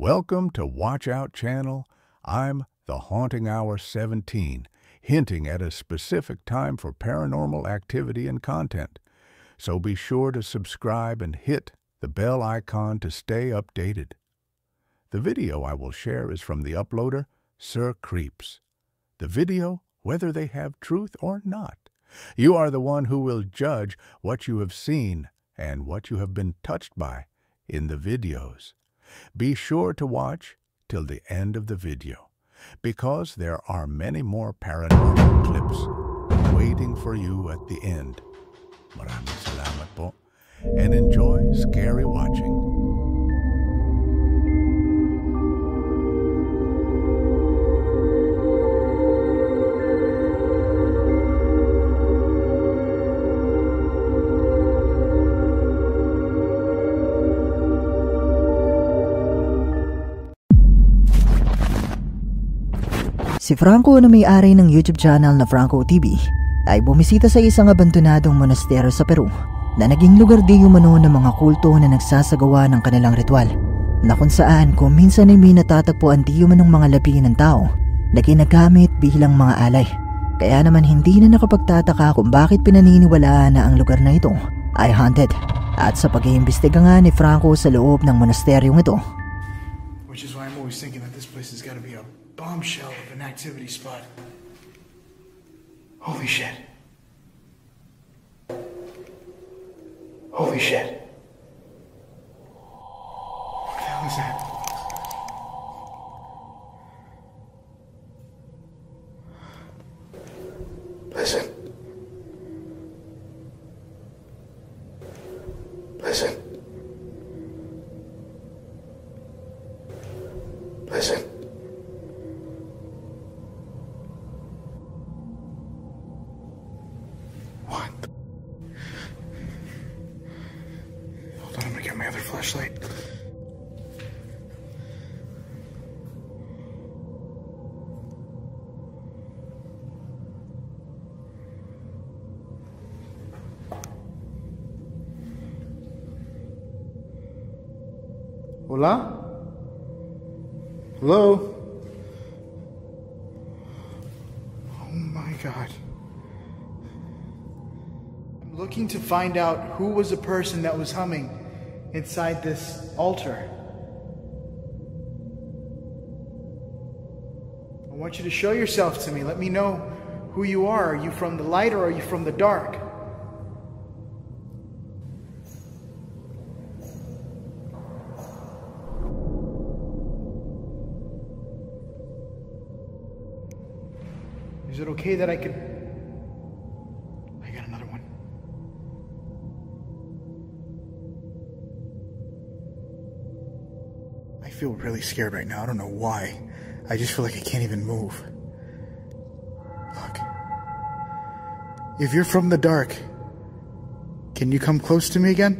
Welcome to Watch Out Channel. I'm the Haunting Hour 17, hinting at a specific time for paranormal activity and content. So be sure to subscribe and hit the bell icon to stay updated. The video I will share is from the uploader, Sir Creeps. The video, whether they have truth or not. You are the one who will judge what you have seen and what you have been touched by in the videos. Be sure to watch till the end of the video, because there are many more paranormal clips waiting for you at the end. Maraming salamat po, and enjoy scary watching. Si Franco na may-ari ng YouTube channel na Franco TV ay bumisita sa isang abandonadong monasteryo sa Peru na naging lugar di umano ng mga kulto na nagsasagawa ng kanilang ritual, na kung saan kung minsan ay may natatagpuan di umanong mga labi ng tao na ginagamit bilang mga alay. Kaya naman hindi na nakapagtataka kung bakit pinaniniwalaan na ang lugar na ito ay haunted. At sa pag-iimbestiga nga ni Franco sa loob ng monasteryong ito, which is why I'm always thinking that this place has got to be a bombshell of an activity spot. Holy shit. Holy shit. What the hell is that? Listen. Listen. Listen. What the... Hold on, I'm gonna get my other flashlight. Hola? Hello? Oh my God. I'm looking to find out who was the person that was humming inside this altar. I want you to show yourself to me. Let me know who you are. Are you from the light or are you from the dark? Is it okay that I got another one. I feel really scared right now. I don't know why. I just feel like I can't even move. Look. If you're from the dark, can you come close to me again?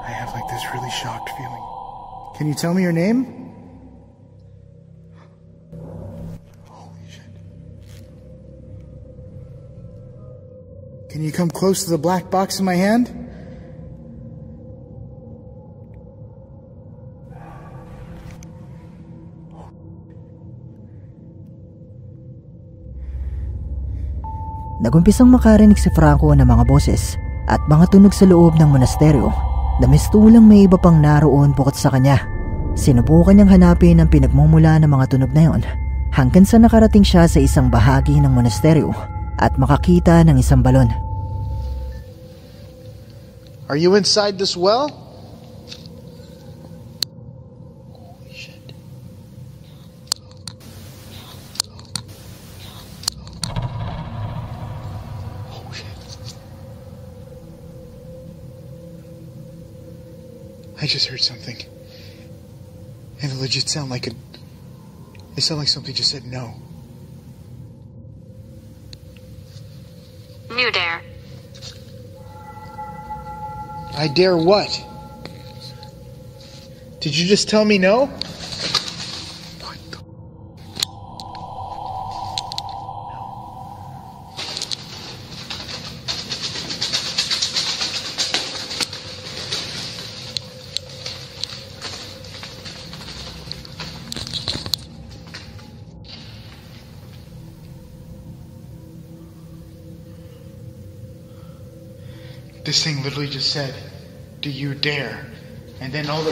I have like this really shocked feeling. Can you tell me your name? Can you come close to the black box in my hand? nagumpisang makarinig si Franco ng mga boses at mga tunog sa loob ng monasteryo na mistulang may iba pang naroon bukod sa kanya. Sinubukan niyang hanapin ang pinagmumula ng mga tunog na yon hanggang sa nakarating siya sa isang bahagi ng monasteryo at makakita ng isang balon. Are you inside this well? Holy shit. Oh shit. I just heard something. And it legit sounded like it sounded like something just said no. You dare. I dare what? Did you just tell me no? What the... This thing literally just said, "Do you dare?" And then all the...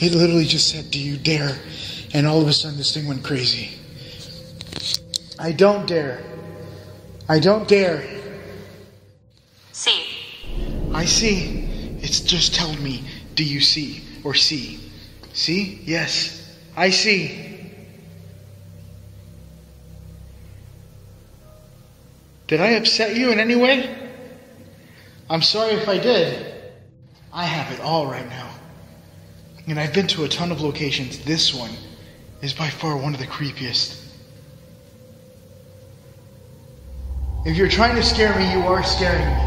It literally just said, "Do you dare?" And all of a sudden this thing went crazy. I don't dare. I don't dare. See. I see. It's just telling me, "Do you see?" Or "see." See? Yes. I see. Did I upset you in any way? I'm sorry if I did. I have it all right now. And I've been to a ton of locations. This one is by far one of the creepiest. If you're trying to scare me, you are scaring me.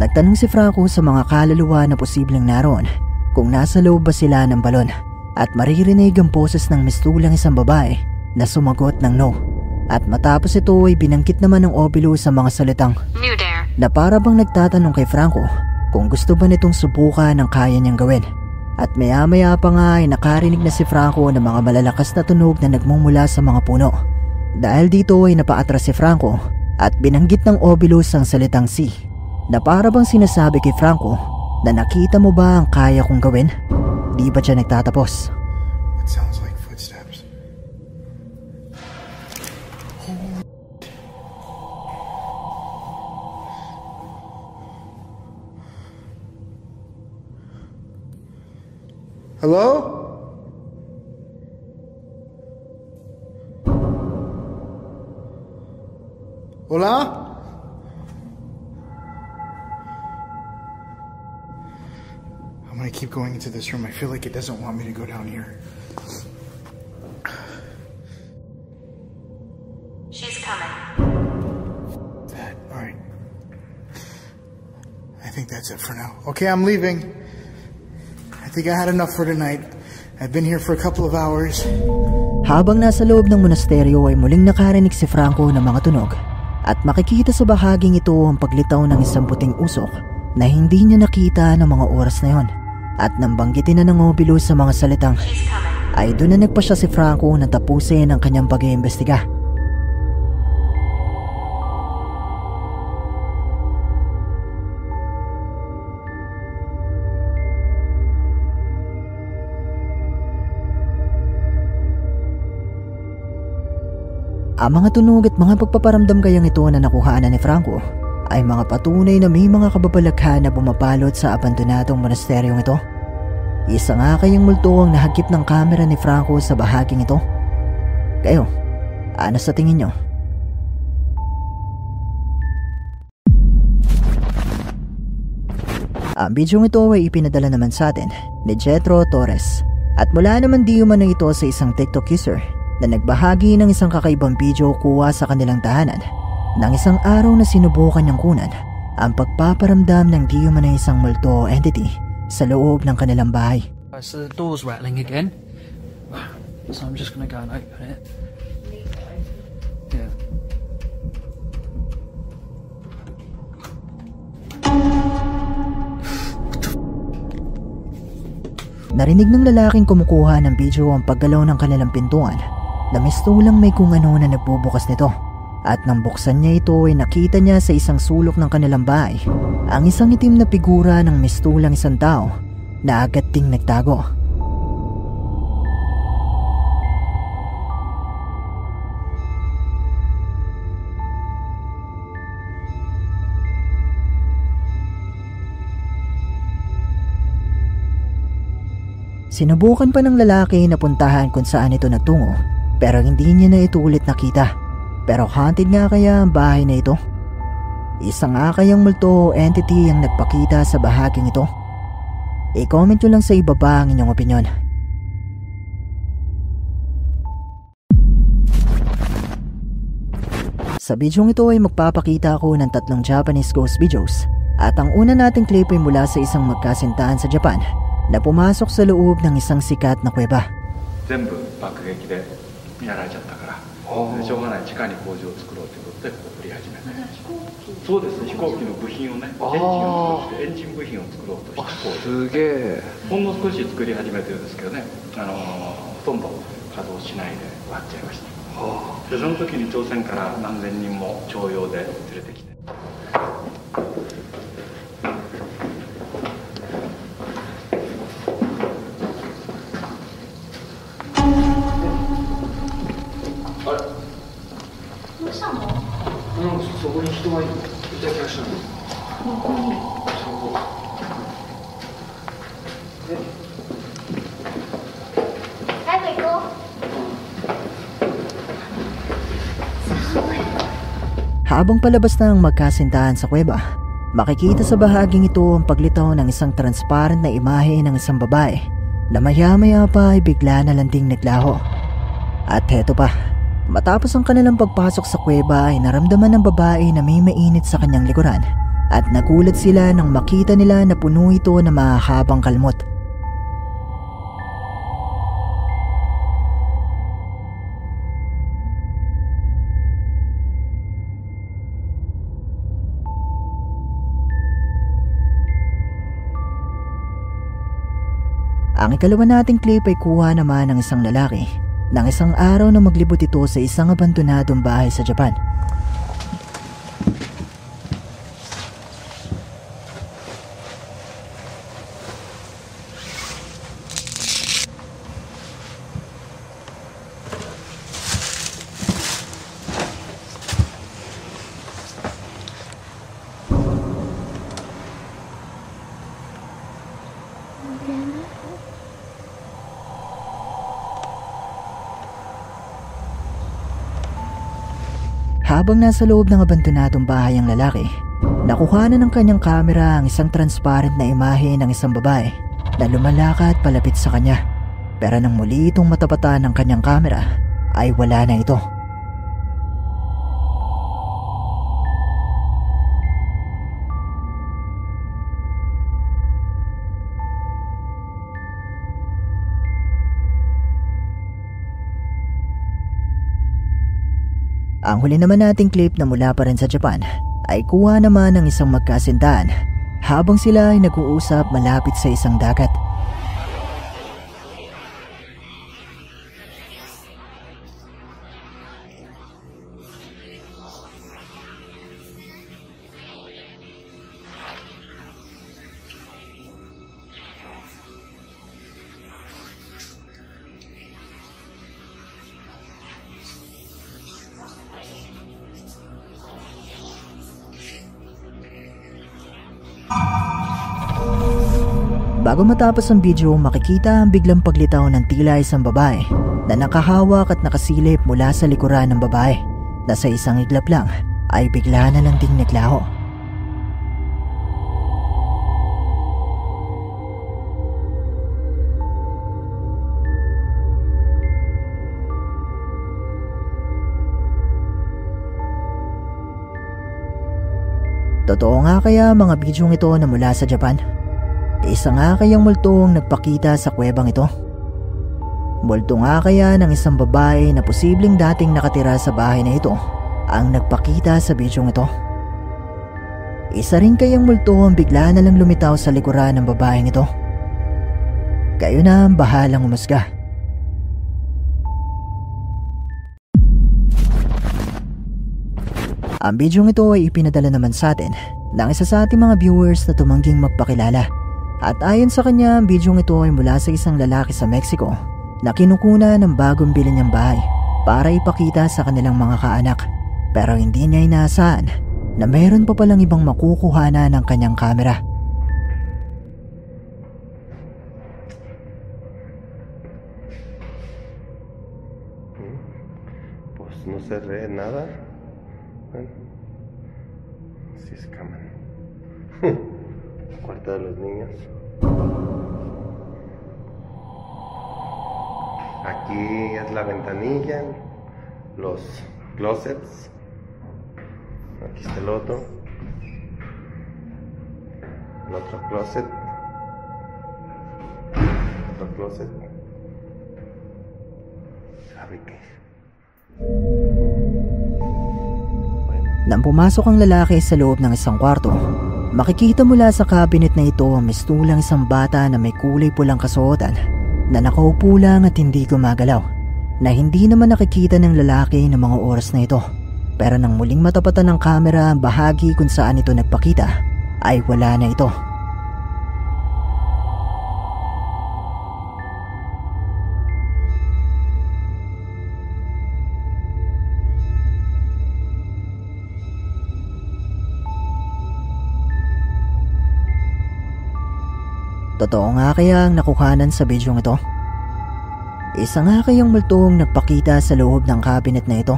Nagtanong si Franco sa mga kaluluwa na posibleng naroon kung nasa loob ba sila ng balon at maririnig ang boses ng mistulang isang babae na sumagot ng no. At matapos ito ay binangkit naman ng Ovilus sa mga salitang New dare. Na para bang nagtatanong kay Franco kung gusto ba nitong subukan ang kaya niyang gawin. At maya-maya pa nga ay nakarinig na si Franco ng mga malalakas na tunog na nagmumula sa mga puno. Dahil dito ay napaatras si Franco at binanggit ng Ovilus ang salitang si, na para bang sinasabi kay Franco na nakita mo ba ang kaya kong gawin? Di ba siya nagtatapos? It sounds like footsteps. Hello? Hola? I'm gonna keep going into this room. I feel like it doesn't want me to go down here. She's coming. Alright. I think that's it for now. Okay, I'm leaving. I think I had enough for tonight. I've been here for a couple of hours. Habang nasa loob ng monasteryo ay muling nakarinig si Franco ng mga tunog at makikita sa bahaging ito ang paglitaw ng isang puting usok na hindi niya nakita ng mga oras na yon. At nang banggitin na ng Ovilus sa mga salitang ay doon na nagpa siya si Franco na tapusin ang kanyang pag-iimbestiga. Ang mga tunog at mga pagpaparamdam kayang ito na nakuhaan ni Franco ay mga patunay na may mga kababalaghan na bumapalot sa abandonadong monasteryong ito. Isa nga kayang multo ang nahagip ng kamera ni Franco sa bahaging ito. Kayo, ano sa tingin nyo? Ang bidyong ito ay ipinadala naman sa atin ni Jetro Torres at mula naman di umano ito sa isang TikTok user na nagbahagi ng isang kakaibang video kuha sa kanilang tahanan ng isang araw na sinubukan niyang kunan ang pagpaparamdam ng di umano isang multo entity sa loob ng kanilang bahay. So the door's rattling again, so I'm just going to go and open it. Yeah. Narinig ng lalaking kumukuha ng video ang paggalaw ng kanilang pintuan na mistulang may kung ano na nagbubukas nito. At nang buksan niya ito ay nakita niya sa isang sulok ng kanilang bahay ang isang itim na figura ng mistulang isang tao na agad ding nagtago. Sinubukan pa ng lalaki na puntahan kung saan ito nagtungo pero hindi niya na ito ulit nakita. Pero haunted nga kaya ang bahay na ito? Isang nga kayang multo o entity ang nagpakita sa bahaging ito? I-comment nyo lang sa ibaba ang inyong opinyon. Sa bidyong ito ay magpapakita ako ng 3 Japanese ghost videos at ang una nating clip ay mula sa isang magkasintahan sa Japan na pumasok sa loob ng isang sikat na kuweba. 全部爆撃でやられちゃったからしょうがない地下に工場を作ろうということでこう振り始めたそうです飛行機の部品をねエンジン部品を作ろうとした工場すげえほんの少し作り始めてるんですけどねほとんど稼働しないで終わっちゃいました。でその時に朝鮮から何千人も徴用で連れてきて。あれどうしたの？なんかそこに人がいた気がしたの。どこに？そこ。早く行こう。Habang palabas na ang magkasintahan sa kuweba, makikita sa bahaging ito ang paglitaw ng isang transparent na imahe ng isang babae na maya-maya pa ay bigla na lang ding naglaho. At heto pa, matapos ang kanilang pagpasok sa kuweba ay naramdaman ng babae na may mainit sa kanyang likuran at nagulat sila nang makita nila na puno ito ng mahahabang kalmot. Ang ikalawa nating clip ay kuha naman ng isang lalaki ng isang araw na maglibot ito sa isang abandonadong bahay sa Japan. Habang nasa loob ng abandonadong bahay ang lalaki, nakuhanan ng kanyang kamera ang isang transparent na imahe ng isang babae na lumalakad palapit sa kanya. Pero nang muli itong matapatan ng kanyang kamera, ay wala na ito. Ang huli naman nating clip na mula pa rin sa Japan ay kuha naman ng isang magkasintahan habang sila ay nag-uusap malapit sa isang dagat. Bago matapos ang video, makikita ang biglang paglitaw ng tila isang babae na nakahawak at nakasilip mula sa likuran ng babae na sa isang iglap lang ay bigla na lang ding naglaho. Totoo nga kaya mga bidyong ito na mula sa Japan? Isa nga kayang multo ang nagpakita sa kuwebang ito? Multo nga kaya ng isang babae na posibleng dating nakatira sa bahay na ito ang nagpakita sa bidyong ito? Isa rin kayang multo ang bigla na lang lumitaw sa likuran ng babaeng ito? Kayo na ang bahalang umusga. Ang bidyong ito ay ipinadala naman sa atin ng isa sa ating mga viewers na tumangging magpakilala. At ayon sa kanya, ang bidyong ito ay mula sa isang lalaki sa Mexico na kinukuna ng bagong bili niyang bahay para ipakita sa kanilang mga kaanak. Pero hindi niya inaasahan na mayroon pa palang ibang makukuhana ng kanyang kamera. Pues no se ve nada. Así es cámara. Cuarto de los niños. Aquí es la ventanilla, los closets. Aquí está el otro closet, otro closet. Sabi que Nang pumasok ang lalaki sa loob ng isang kwarto, makikita mula sa cabinet na ito ang mistulang isang bata na may kulay pulang kasuotan na nakaupo lang at hindi gumagalaw. na hindi naman nakikita ng lalaki ng mga oras na ito. Pero nang muling matapatan ng kamera ang bahagi kung saan ito nagpakita, ay wala na ito. Totoo nga kaya ang nakuhanan sa bidyong ito? Isa nga kayang multong nagpakita sa loob ng cabinet na ito?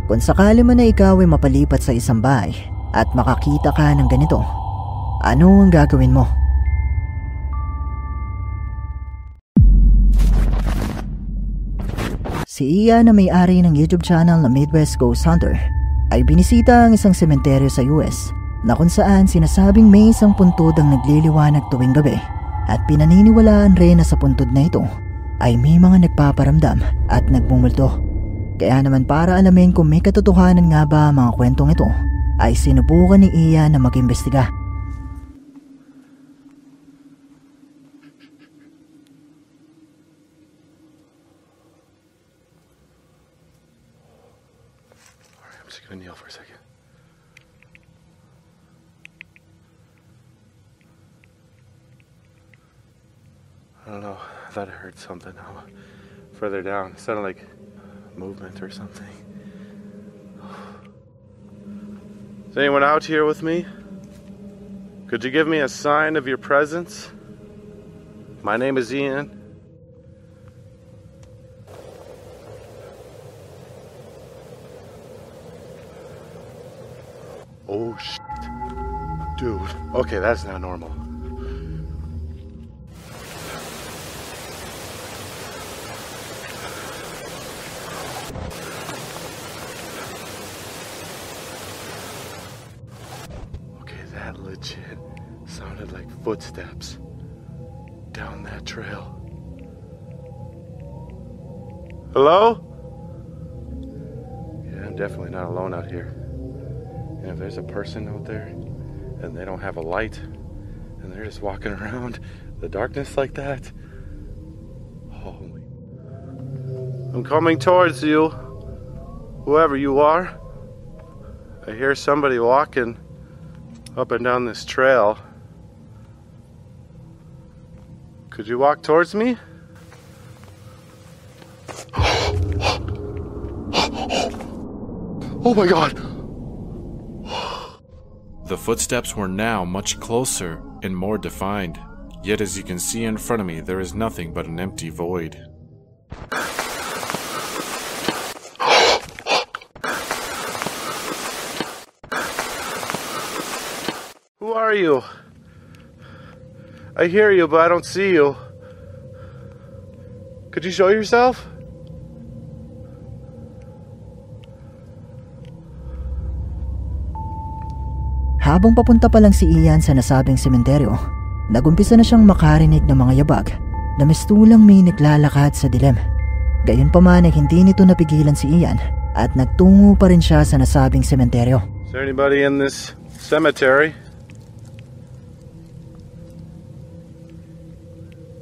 Kung sakali man na ikaw ay mapalipat sa isang bahay at makakita ka ng ganito, ano ang gagawin mo? Si Ian na may-ari ng YouTube channel na Midwest Ghost Hunter ay binisita ang isang sementeryo sa US na kung saan sinasabing may isang puntod ang nagliliwanag tuwing gabi at pinaniniwalaan rin na sa puntod na ito ay may mga nagpaparamdam at nagmumulto. Kaya naman para alamin kung may katotohanan nga ba ang mga kwentong ito, ay sinubukan ni Ian na mag-imbestiga. I'm just gonna kneel for a second. I don't know, I thought I heard something further down. It sounded like movement or something. Is anyone out here with me? Could you give me a sign of your presence? My name is Ian. Oh shit. Dude. Okay, that's not normal. That legit sounded like footsteps down that trail. Hello? Yeah, I'm definitely not alone out here. And if there's a person out there and they don't have a light and they're just walking around the darkness like that, holy. I'm coming towards you, whoever you are. I hear somebody walking up and down this trail. Could you walk towards me? Oh my God! The footsteps were now much closer and more defined, yet as you can see in front of me, there is nothing but an empty void. Who are you? I hear you, but I don't see you. Could you show yourself? Habang papunta pa lang si Ian sa nasabing sementeryo, nagumpisa na siyang makarinig ng mga yabag na mistulang may naglalakad sa dilim. Gayunpaman ay hindi nito napigilan si Ian at nagtungo pa rin siya sa nasabing sementeryo. Is there anybody in this cemetery?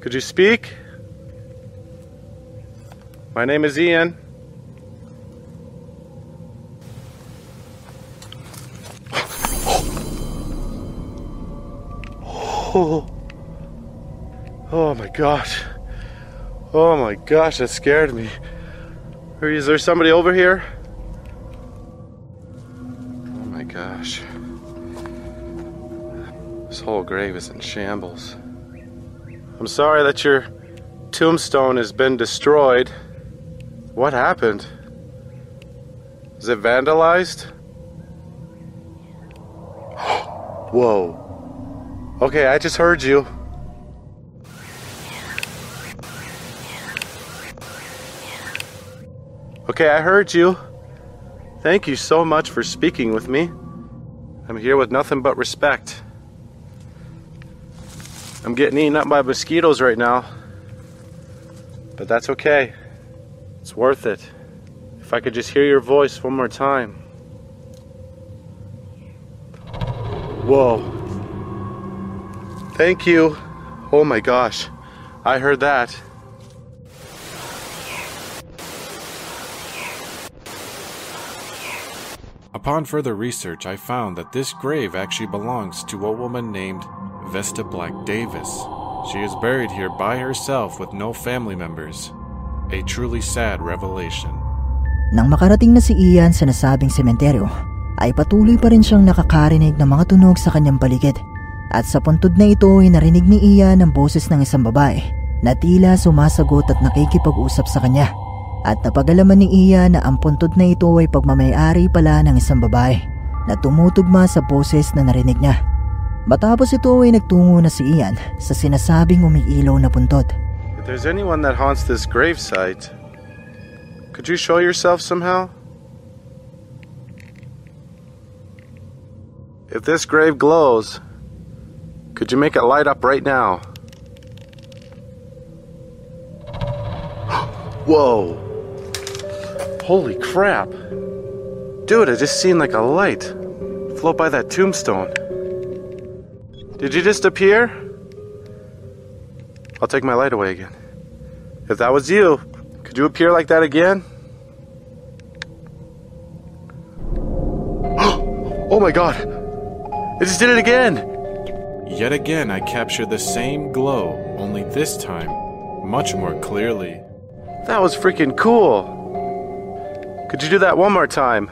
Could you speak? My name is Ian. Oh my gosh. Oh my gosh, that scared me. Is there somebody over here? Oh my gosh. This whole grave is in shambles. I'm sorry that your tombstone has been destroyed. What happened? Is it vandalized? Whoa. Okay, I just heard you. Okay, I heard you. Thank you so much for speaking with me. I'm here with nothing but respect. I'm getting eaten up by mosquitoes right now. But that's okay. It's worth it. If I could just hear your voice one more time. Whoa. Thank you. Oh my gosh. I heard that. Upon further research, I found that this grave actually belongs to a woman named Vesta Black Davis. She is buried here by herself with no family members. A truly sad revelation. Nang makarating na si Ian sa nasabing sementeryo, ay patuloy pa rin siyang nakakarinig ng mga tunog sa kanyang paligid. At sa puntod na ito ay narinig ni Ian ang boses ng isang babae na tila sumasagot at nakikipag-usap sa kanya. At napagalaman ni Ian na ang puntod na ito ay pagmamayari pala ng isang babae na tumutugma sa boses na narinig niya. Matapos ito ay nagtungo na si Ian sa sinasabing umiilaw na puntod. If there's anyone that haunts this gravesite, could you show yourself somehow? If this grave glows, could you make it light up right now? Whoa! Holy crap! Dude, I just seen like a light float by that tombstone. Did you just appear? I'll take my light away again. If that was you, could you appear like that again? Oh my god! I just did it again! Yet again, I captured the same glow, only this time, much more clearly. That was freaking cool! Could you do that one more time?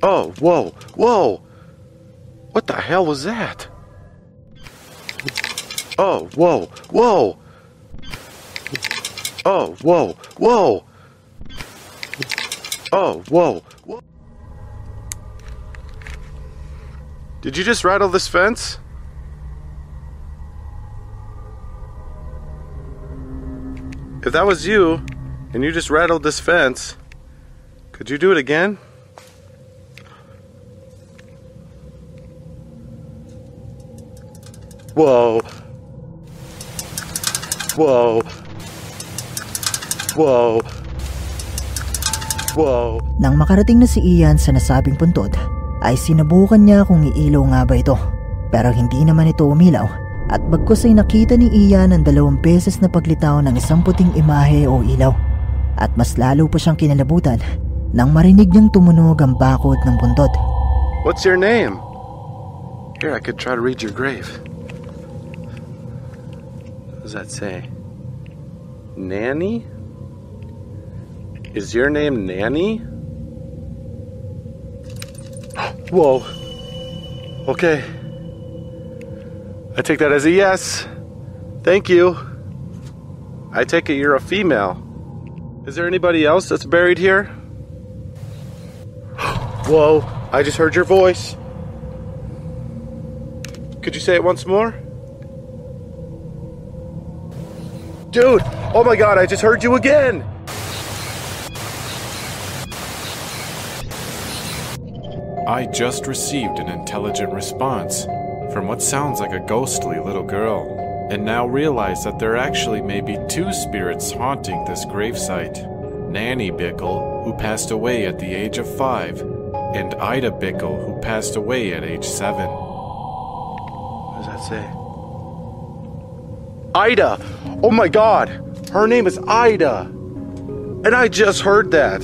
Oh, whoa, whoa! What the hell was that? Oh, whoa, whoa! Oh, whoa, whoa! Oh, whoa, whoa! Did you just rattle this fence? If that was you, and you just rattled this fence, could you do it again? Whoa. Whoa. Whoa. Whoa. Nang makarating na si Ian sa nasabing puntod, ay sinubukan niya kung iilaw nga ba ito. Pero hindi naman ito umilaw. At bagkus ay nakita ni Ian ang 2 beses na paglitaw ng isang puting imahe o ilaw. At mas lalo pa siyang kinalabutan nang marinig niyang tumunog ang bakod ng puntod. What's your name? Here, I could try to read your grave. What does that say? Nanny? Is your name Nanny? Whoa. Okay. I take that as a yes. Thank you. I take it you're a female. Is there anybody else that's buried here? Whoa, I just heard your voice. Could you say it once more? Dude, oh my god, I just heard you again! I just received an intelligent response from what sounds like a ghostly little girl, and now realize that there actually may be 2 spirits haunting this gravesite. Nanny Bickle, who passed away at the age of 5, and Ida Bickle, who passed away at age 7. What does that say? Ida! Oh my god! Her name is Ida! And I just heard that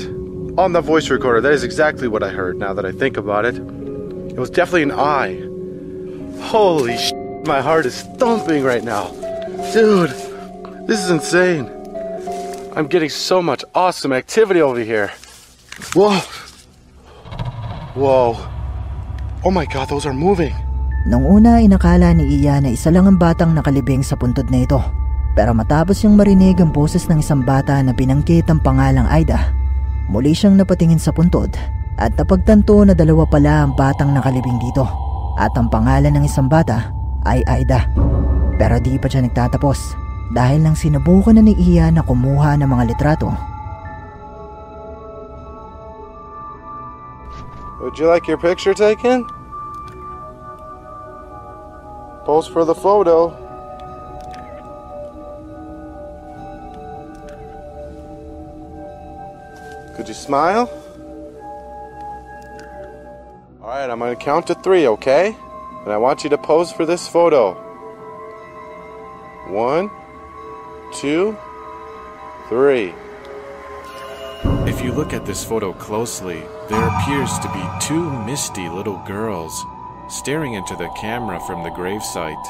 on the voice recorder. That is exactly what I heard now that I think about it. It was definitely an I. Holy shit, my heart is thumping right now. Dude, this is insane. I'm getting so much awesome activity over here. Whoa. Whoa. Oh my god, those are moving. Nung una inakala ni Ian na isa lang ang batang nakalibing sa puntod na ito. Pero matapos niyang marinig ang boses ng isang bata na binanggit ang pangalang Ida, muli siyang napatingin sa puntod at napagtanto na 2 pala ang batang nakalibing dito. At ang pangalan ng isang bata ay Ida. Pero di pa siya nagtatapos dahil nang sinubukan na ni Ian na kumuha ng mga litrato. Would you like your picture taken? Pose for the photo. Could you smile? Alright, I'm gonna count to 3, okay? And I want you to pose for this photo. 1, 2, 3. If you look at this photo closely, there appears to be two misty little girls staring into the camera from the gravesite.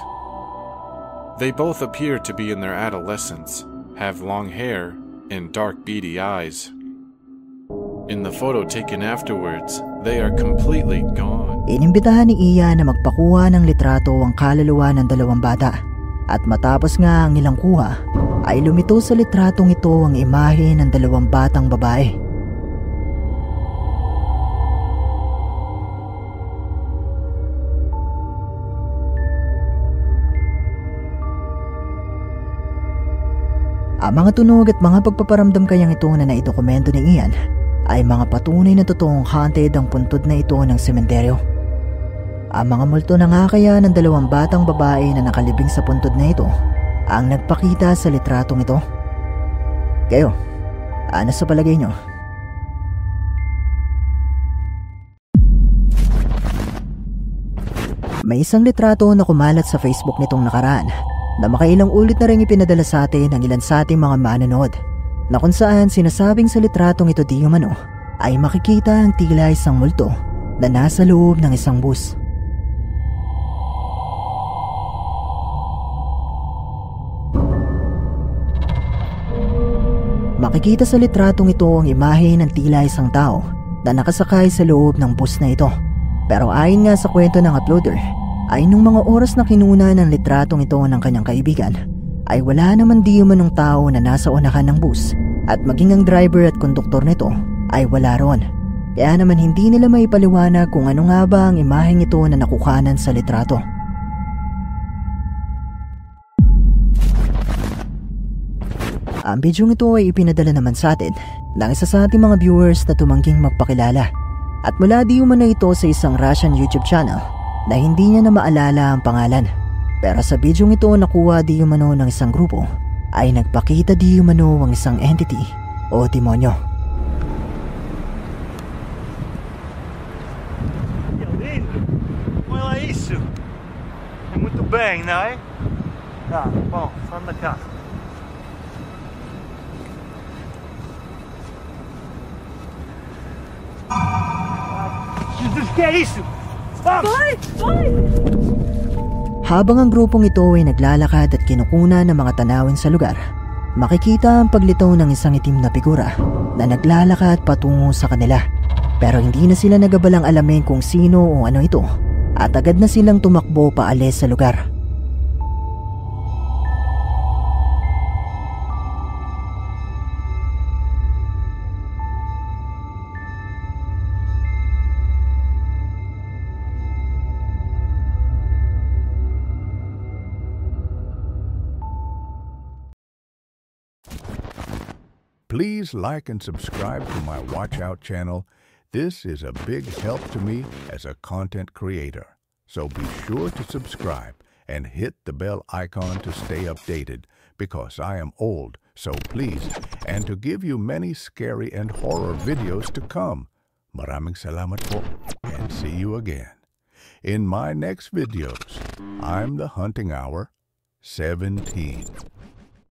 They both appear to be in their adolescence, have long hair, and dark beady eyes. In the photo taken afterwards, they are completely gone. Inimbitahan ni Ian na magpakuha ng litrato ang kaluluwa ng dalawang bata. At matapos nga ang ilang kuha, ay lumito sa litratong ito ang imahe ng dalawang batang babae. Ang mga tunog at mga pagpaparamdam kayang ito na naidokumento ni Ian ay mga patunay na totoong haunted ang puntod na ito ng sementeryo. Ang mga multo na nga kaya ng dalawang batang babae na nakalibing sa puntod na ito ang nagpakita sa litratong ito. Kayo, ano sa palagay nyo? May isang litrato na kumalat sa Facebook nitong nakaraan na makailang ulit na rin ipinadala sa atin ng ilan sa ating mga manonood, na kung saan sinasabing sa litratong ito di umano ay makikita ang tila isang multo na nasa loob ng isang bus. Makikita sa litratong ito ang imahe ng tila isang tao na nakasakay sa loob ng bus na ito. Pero ayon nga sa kwento ng uploader, ay nung mga oras na kinuna ng litratong ito ng kanyang kaibigan, ay wala naman di umanong tao na nasa unahan ng bus, at maging ang driver at konduktor nito ay wala ron. Kaya naman hindi nila maipaliwanag kung ano nga ba ang imaheng ito na nakukanan sa litrato. Ang bidyong ito ay ipinadala naman sa atin ng isa sa ating mga viewers na tumangging magpakilala, at mula di umano ito sa isang Russian YouTube channel na hindi niya na maalala ang pangalan. Pero sa bidyong ito nakuha di umano ng isang grupo ay nagpakita di umano ang isang entity o demonyo. Olha isso! É muito bem, não é? Tá, bom, vamos da casa. Jesus, que é isso? Vai! Vai! Habang ang grupong ito ay naglalakad at kinukuna ng mga tanawin sa lugar, makikita ang paglitaw ng isang itim na figura na naglalakad patungo sa kanila. Pero hindi na sila nagabalang alamin kung sino o ano ito, at agad na silang tumakbo paalis sa lugar. Please like and subscribe to my Watch Out channel. This is a big help to me as a content creator. So be sure to subscribe and hit the bell icon to stay updated, because I am old, so please, and to give you many scary and horror videos to come. Maraming salamat po, and see you again. In my next videos, I'm the Hunting Hour 17.